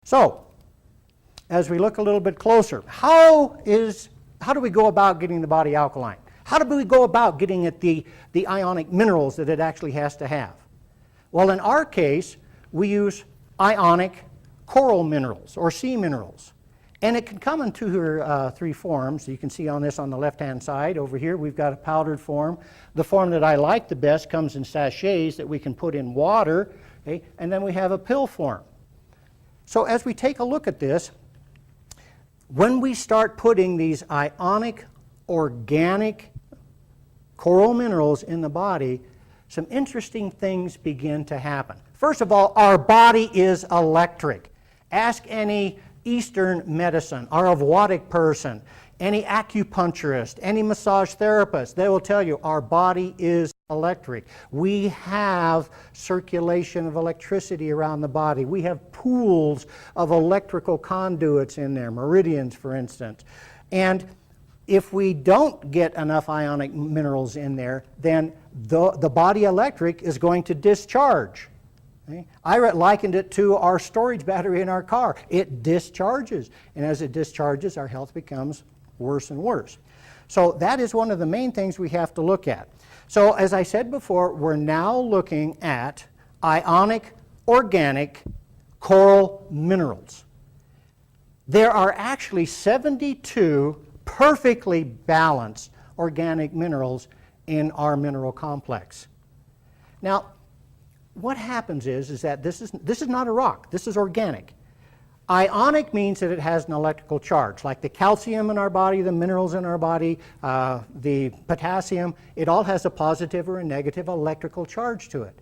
So, as we look a little bit closer, how do we go about getting the body alkaline? How do we go about getting at the ionic minerals that it actually has to have? Well, in our case, we use ionic coral minerals or sea minerals. And it can come in three forms. You can see on this on the left-hand side over here, we've got a powdered form. The form that I like the best comes in sachets that we can put in water, okay? And then we have a pill form. So as we take a look at this, when we start putting these ionic, organic coral minerals in the body, some interesting things begin to happen. First of all, our body is electric. Ask any Eastern medicine, Ayurvedic person, any acupuncturist, any massage therapist, they will tell you our body is electric. We have circulation of electricity around the body. We have pools of electrical conduits in there, meridians for instance. And if we don't get enough ionic minerals in there, then the body electric is going to discharge. Okay? I likened it to our storage battery in our car. It discharges, and as it discharges, our health becomes worse and worse. So that is one of the main things we have to look at. So as I said before, we're now looking at ionic, organic, coral minerals. There are actually 72 perfectly balanced organic minerals in our mineral complex. Now, what happens is that this is not a rock. This is organic. Ionic means that it has an electrical charge, like the calcium in our body, the minerals in our body, the potassium. It all has a positive or a negative electrical charge to it.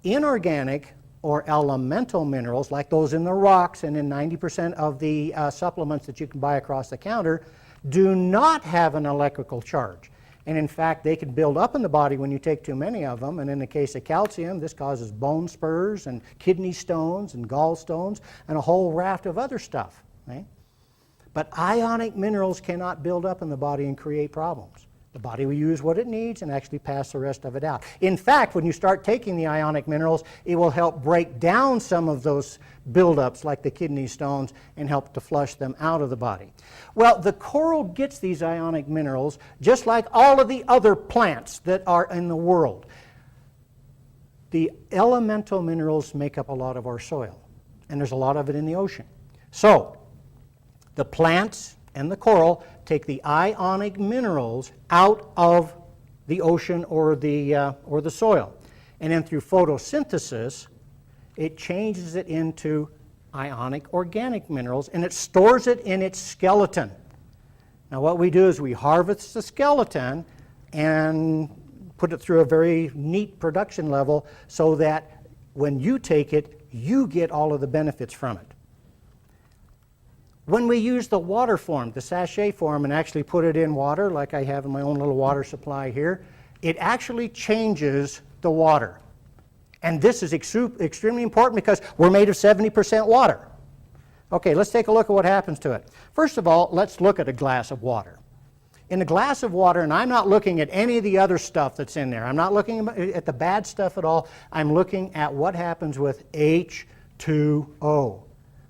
Inorganic or elemental minerals, like those in the rocks and in 90% of the supplements that you can buy across the counter, do not have an electrical charge. And in fact, they can build up in the body when you take too many of them. And in the case of calcium, this causes bone spurs and kidney stones and gallstones and a whole raft of other stuff. Right? But ionic minerals cannot build up in the body and create problems. The body will use what it needs and actually pass the rest of it out. In fact, when you start taking the ionic minerals, it will help break down some of those buildups like the kidney stones and help to flush them out of the body. Well, the coral gets these ionic minerals just like all of the other plants that are in the world. The elemental minerals make up a lot of our soil, and there's a lot of it in the ocean. So, the plants and the coral take the ionic minerals out of the ocean or the soil. And then through photosynthesis, it changes it into ionic organic minerals, and it stores it in its skeleton. Now what we do is we harvest the skeleton and put it through a very neat production level so that when you take it, you get all of the benefits from it. When we use the water form, the sachet form, and actually put it in water, like I have in my own little water supply here, it actually changes the water. And this is extremely important because we're made of 70% water. Okay, let's take a look at what happens to it. First of all, let's look at a glass of water. In a glass of water, and I'm not looking at any of the other stuff that's in there. I'm not looking at the bad stuff at all. I'm looking at what happens with H2O.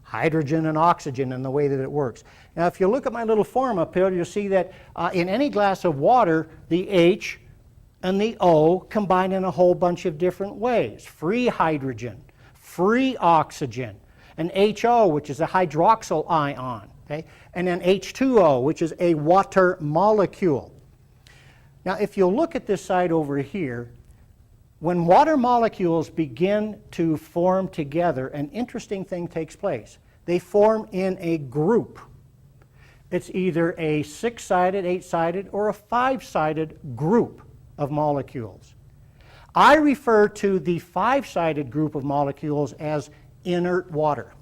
Hydrogen and oxygen and the way that it works. Now if you look at my little form up here, you'll see that in any glass of water, the H and the O combine in a whole bunch of different ways. Free hydrogen, free oxygen, and HO, which is a hydroxyl ion, okay? And then H2O, which is a water molecule. Now if you look at this side over here, when water molecules begin to form together, an interesting thing takes place. They form in a group. It's either a 6-sided, 8-sided, or a 5-sided group of molecules. I refer to the 5-sided group of molecules as inert water.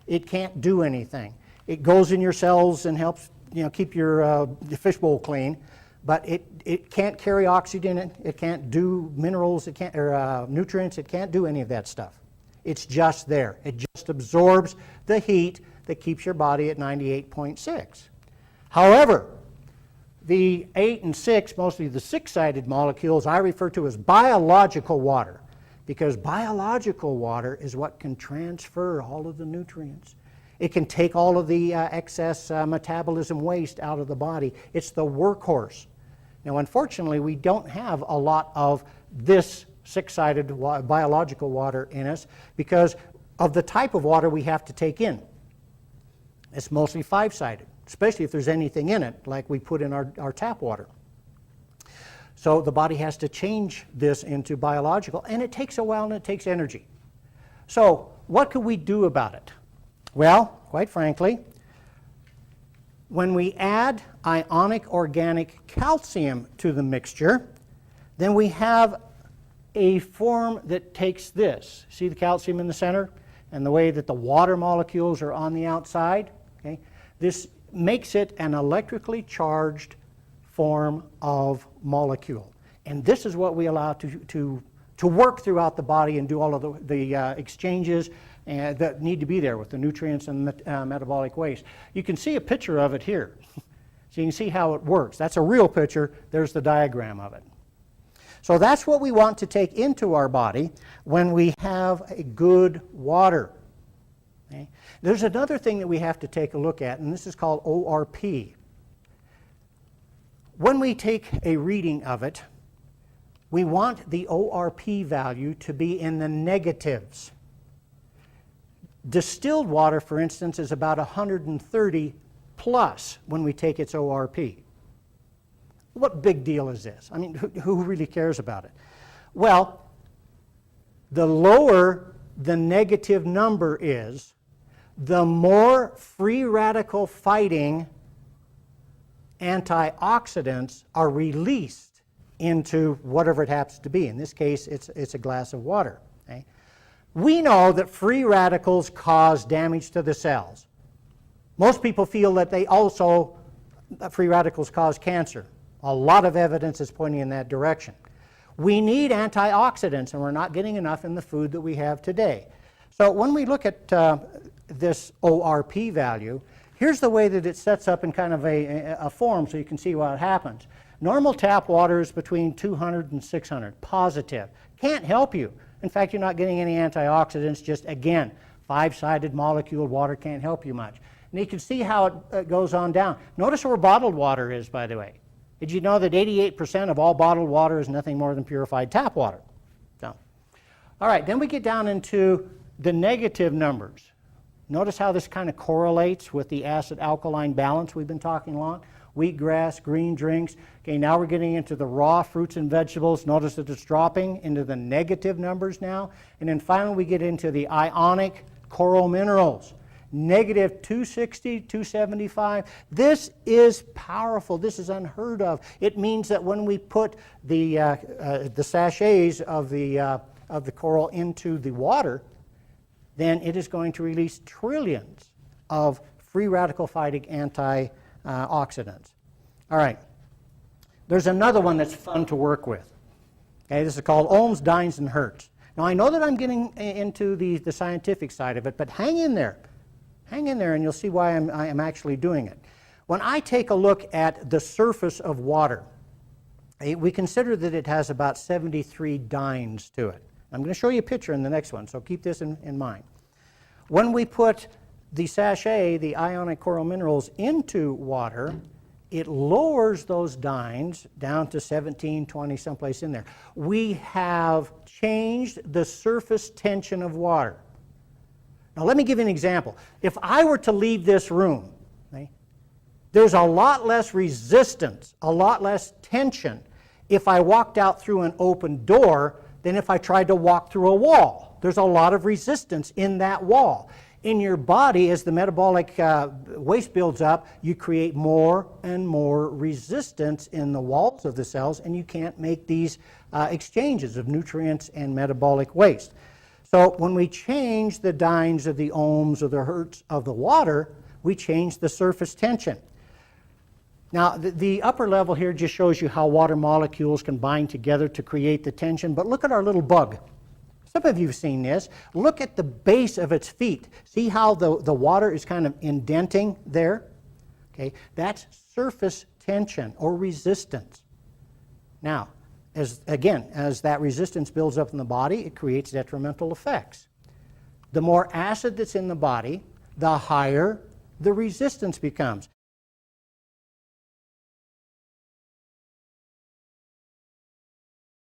It can't do anything. It goes in your cells and helps keep your fishbowl clean. But it can't carry oxygen, it can't do minerals, it can't, or nutrients, it can't do any of that stuff. It's just there. It just absorbs the heat that keeps your body at 98.6. However, the 8 and 6, mostly the 6-sided molecules, I refer to as biological water, because biological water is what can transfer all of the nutrients. It can take all of the excess metabolism waste out of the body. It's the workhorse. Now, unfortunately, we don't have a lot of this six-sided biological water in us because of the type of water we have to take in. It's mostly five-sided, especially if there's anything in it, like we put in our tap water. So the body has to change this into biological, and it takes a while and it takes energy. So what could we do about it? Well, quite frankly, when we add ionic organic calcium to the mixture, then we have a form that takes this. See the calcium in the center and the way that the water molecules are on the outside? Okay? This makes it an electrically charged form of molecule. And this is what we allow to work throughout the body and do all of the exchanges that need to be there with the nutrients and metabolic waste. You can see a picture of it here. So you can see how it works. That's a real picture. There's the diagram of it. So that's what we want to take into our body when we have a good water. Okay? There's another thing that we have to take a look at, and this is called ORP. When we take a reading of it, we want the ORP value to be in the negatives. Distilled water, for instance, is about 130 plus when we take its ORP. What big deal is this? I mean, who really cares about it? Well, the lower the negative number is, the more free radical fighting antioxidants are released into whatever it happens to be. In this case, it's a glass of water. Okay? We know that free radicals cause damage to the cells. Most people feel that free radicals cause cancer. A lot of evidence is pointing in that direction. We need antioxidants, and we're not getting enough in the food that we have today. So when we look at this ORP value, here's the way that it sets up in kind of a form so you can see what happens. Normal tap water is between 200 and 600, positive. Can't help you. In fact, you're not getting any antioxidants, just, again, five-sided molecule water can't help you much. And you can see how it goes on down. Notice where bottled water is, by the way. Did you know that 88% of all bottled water is nothing more than purified tap water? So, all right, then we get down into the negative numbers. Notice how this kind of correlates with the acid-alkaline balance we've been talking along. Wheatgrass, green drinks. Okay, now we're getting into the raw fruits and vegetables. Notice that it's dropping into the negative numbers now. And then finally we get into the ionic coral minerals. Negative 260, 275. This is powerful. This is unheard of. It means that when we put the sachets of the coral into the water, then it is going to release trillions of free radical fighting antioxidants. All right. There's another one that's fun to work with. Okay, this is called ohms, dynes, and hertz. Now I know that I'm getting into the scientific side of it, but hang in there. Hang in there and you'll see why I am actually doing it. When I take a look at the surface of water, we consider that it has about 73 dynes to it. I'm going to show you a picture in the next one, so keep this in mind. When we put the sachet, the ionic coral minerals, into water, it lowers those dynes down to 17, 20, someplace in there. We have changed the surface tension of water. Now let me give you an example. If I were to leave this room, okay, there's a lot less resistance, a lot less tension if I walked out through an open door than if I tried to walk through a wall. There's a lot of resistance in that wall. In your body, as the metabolic waste builds up, you create more and more resistance in the walls of the cells, and you can't make these exchanges of nutrients and metabolic waste. So when we change the dynes of the ohms or the hertz of the water, we change the surface tension. Now, the upper level here just shows you how water molecules can bind together to create the tension, but look at our little bug. Some of you have seen this. Look at the base of its feet. See how the water is kind of indenting there? Okay, that's surface tension or resistance. Now, as that resistance builds up in the body, it creates detrimental effects. The more acid that's in the body, the higher the resistance becomes.